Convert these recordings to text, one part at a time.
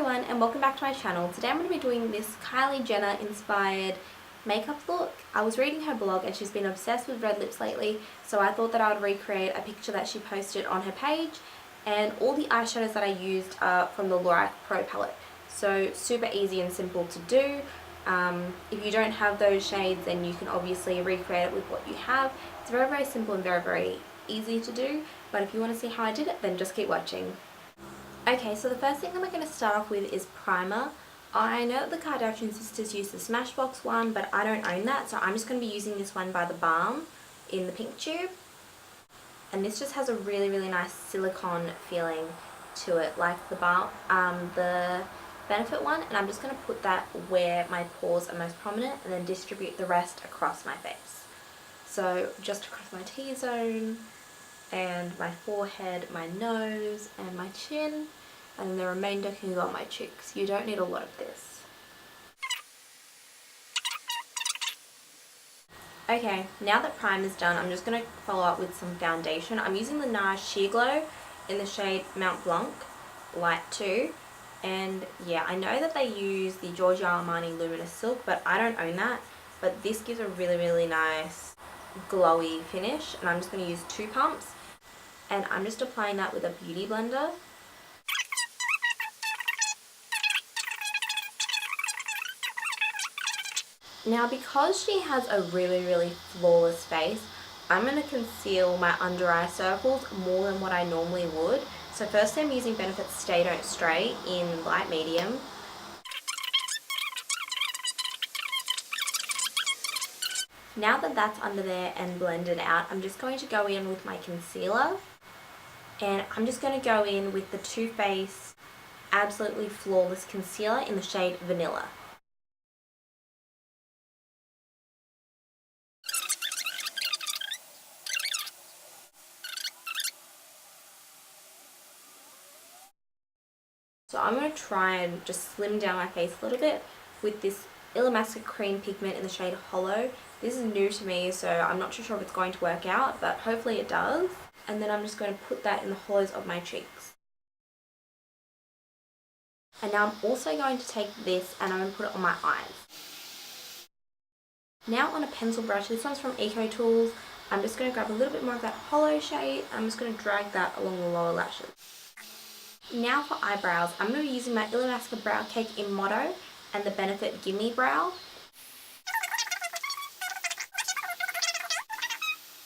everyone and welcome back to my channel. Today I'm going to be doing this Kylie Jenner inspired makeup look. I was reading her blog and she's been obsessed with red lips lately, so I thought that I would recreate a picture that she posted on her page, and all the eyeshadows that I used are from the Lorac Pro palette. So super easy and simple to do. If you don't have those shades, then you can obviously recreate it with what you have. It's very simple and very easy to do, but if you want to see how I did it, then just keep watching. Okay, so the first thing I'm going to start off with is primer. I know that the Kardashian sisters use the Smashbox one, but I don't own that, so I'm just going to be using this one by the Balm in the pink tube. And this just has a really nice silicone feeling to it, like the Balm, the Benefit one, and I'm just going to put that where my pores are most prominent and then distribute the rest across my face. So just across my T-zone and my forehead, my nose and my chin, and then the remainder can go on my cheeks. You don't need a lot of this. Okay, now that primer's done, I'm just going to follow up with some foundation. I'm using the NARS Sheer Glow in the shade Mount Blanc Light 2. And yeah, I know that they use the Giorgio Armani Luminous Silk, but I don't own that. But this gives a really nice glowy finish, and I'm just going to use 2 pumps. And I'm just applying that with a beauty blender. Now, because she has a really flawless face, I'm going to conceal my under eye circles more than what I normally would. So first I'm using Benefit's Stay Don't Stray in light medium. Now that that's under there and blended out, I'm just going to go in with my concealer. And I'm just going to go in with the Too Faced Absolutely Flawless Concealer in the shade Vanilla. So I'm going to try and just slim down my face a little bit with this Illamasqua Cream Pigment in the shade Hollow. This is new to me, so I'm not too sure if it's going to work out, but hopefully it does. And then I'm just going to put that in the hollows of my cheeks. And now I'm also going to take this and I'm going to put it on my eyes. Now on a pencil brush, this one's from Eco Tools, I'm just going to grab a little bit more of that hollow shade. I'm just going to drag that along the lower lashes. Now for eyebrows, I'm going to be using my Illamasqua Brow Cake in Motto and the Benefit Gimme Brow.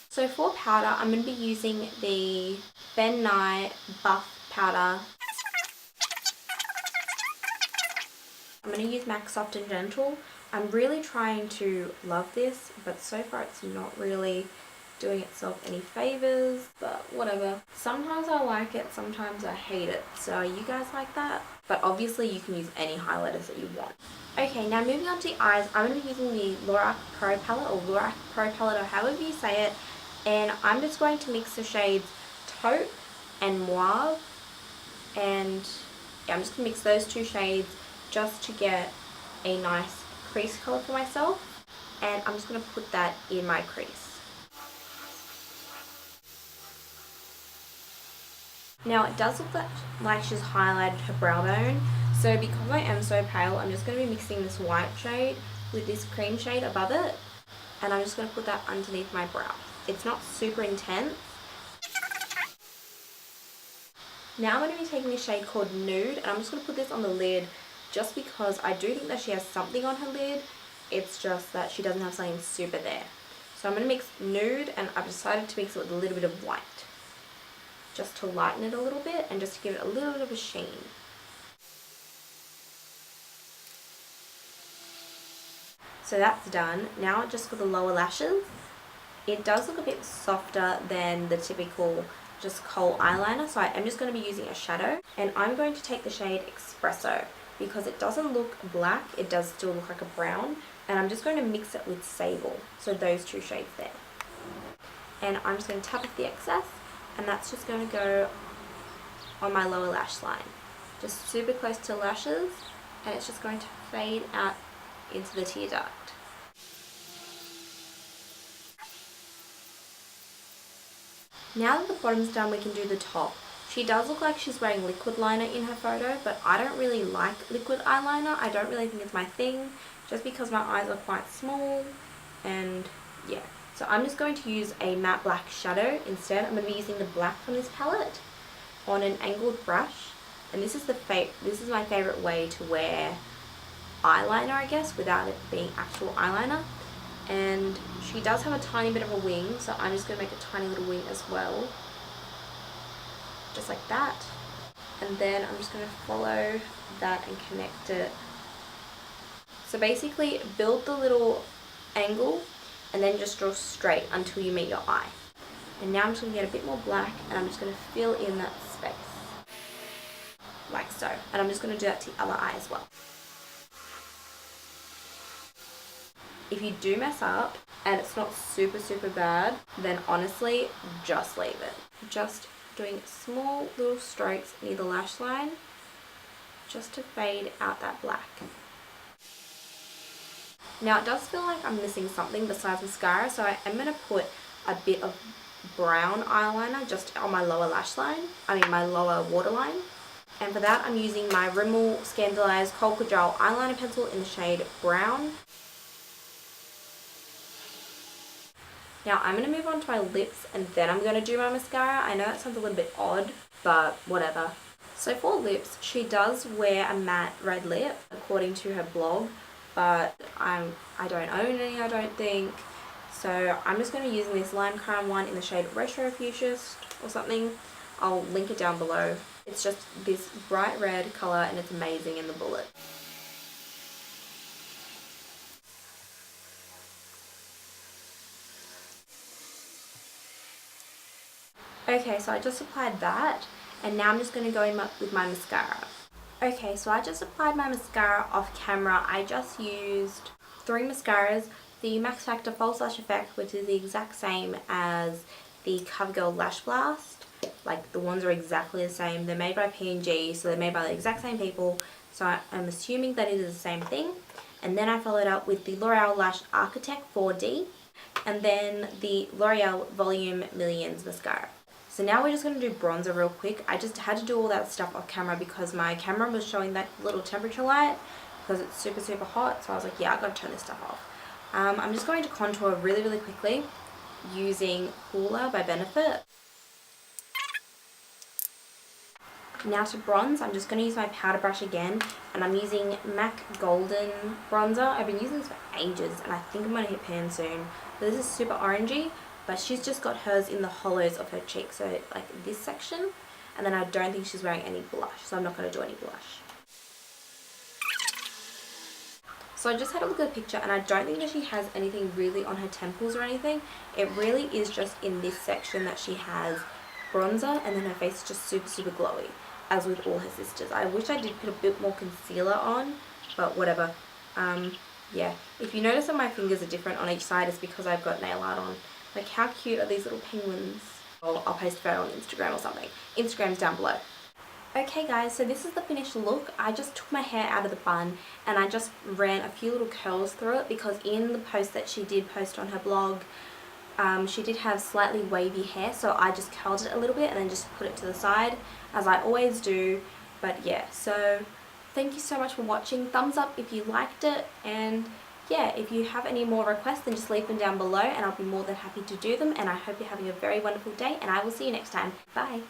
So for powder, I'm going to be using the Ben Nye Buff Powder. I'm going to use MAC Soft and Gentle. I'm really trying to love this, but so far it's not really doing itself any favors, but whatever. Sometimes I like it, sometimes I hate it. So are you guys like that? But obviously you can use any highlighters that you want. Okay, now moving on to the eyes, I'm going to be using the Lorac Pro palette, or Lorac Pro palette, or however you say it. And I'm just going to mix the shades Taupe and Mauve. And yeah, I'm just going to mix those 2 shades just to get a nice crease color for myself. And I'm just going to put that in my crease. Now it does look like she's highlighted her brow bone. So because I am so pale, I'm just going to be mixing this white shade with this cream shade above it. And I'm just going to put that underneath my brow. It's not super intense. Now I'm going to be taking a shade called Nude, and I'm just going to put this on the lid just because I do think that she has something on her lid. It's just that she doesn't have something super there. So I'm going to mix Nude, and I've decided to mix it with a little bit of white, just to lighten it a little bit and just to give it a little bit of a sheen. So that's done. Now just for the lower lashes. It does look a bit softer than the typical just kohl eyeliner, so I am just going to be using a shadow, and I'm going to take the shade Espresso because it doesn't look black, it does still look like a brown, and I'm just going to mix it with Sable, so those 2 shades there. And I'm just going to tap off the excess, and that's just going to go on my lower lash line, just super close to lashes, and it's just going to fade out into the tear duct. Now that the bottom's done, we can do the top. She does look like she's wearing liquid liner in her photo, but I don't really like liquid eyeliner. I don't really think it's my thing, just because my eyes are quite small, and yeah. So I'm just going to use a matte black shadow instead. I'm going to be using the black from this palette on an angled brush, and this is my favorite way to wear eyeliner, I guess, without it being actual eyeliner. And she does have a tiny bit of a wing, so I'm just going to make a tiny little wing as well, just like that. And then I'm just going to follow that and connect it. So basically build the little angle and then just draw straight until you meet your eye. And now I'm just going to get a bit more black, and I'm just going to fill in that space like so. And I'm just going to do that to the other eye as well. If you do mess up and it's not super bad, then honestly just leave it. Just doing small little strokes near the lash line just to fade out that black. Now it does feel like I'm missing something besides mascara, so I am going to put a bit of brown eyeliner just on my lower lash line, my lower waterline. And for that I'm using my Rimmel Scandalized Kohl Kajal eyeliner pencil in the shade Brown. Now I'm going to move on to my lips, and then I'm going to do my mascara. I know that sounds a little bit odd, but whatever. So for lips, she does wear a matte red lip according to her blog, but I don't own any, I don't think. So I'm just going to use this Lime Crime one in the shade Retro Fuchsia or something. I'll link it down below. It's just this bright red colour, and it's amazing in the bullet. Okay, so I just applied that, and now I'm just going to go in with my mascara. Okay, so I just applied my mascara off camera. I just used 3 mascaras. The Max Factor False Lash Effect, which is the exact same as the CoverGirl Lash Blast. Like, the ones are exactly the same. They're made by P&G, so they're made by the exact same people. So I'm assuming that it is the same thing. And then I followed up with the L'Oreal Lash Architect 4D, and then the L'Oreal Volume Millions Mascara. So now we're just going to do bronzer real quick. I just had to do all that stuff off camera because my camera was showing that little temperature light because it's super hot. So I was like, yeah, I got to turn this stuff off. I'm just going to contour really quickly using Cooler by Benefit. Now to bronze, I'm just going to use my powder brush again, and I'm using MAC Golden Bronzer. I've been using this for ages, and I think I'm going to hit pan soon. But this is super orangey, but she's just got hers in the hollows of her cheeks, so like this section. And then I don't think she's wearing any blush, so I'm not going to do any blush. So I just had a look at the picture, and I don't think that she has anything really on her temples or anything. It really is just in this section that she has bronzer, and then her face is just super glowy, as with all her sisters. I wish I did put a bit more concealer on, but whatever. Yeah, if you notice that my fingers are different on each side, it's because I've got nail art on. Like, how cute are these little penguins? I'll post a photo on Instagram or something. Instagram's down below. Okay guys, so this is the finished look. I just took my hair out of the bun and I just ran a few little curls through it, because in the post that she did post on her blog, she did have slightly wavy hair, so I just curled it a little bit and then just put it to the side, as I always do. But yeah, so thank you so much for watching. Thumbs up if you liked it, and yeah, if you have any more requests, then just leave them down below and I'll be more than happy to do them. And I hope you're having a very wonderful day, and I will see you next time. Bye!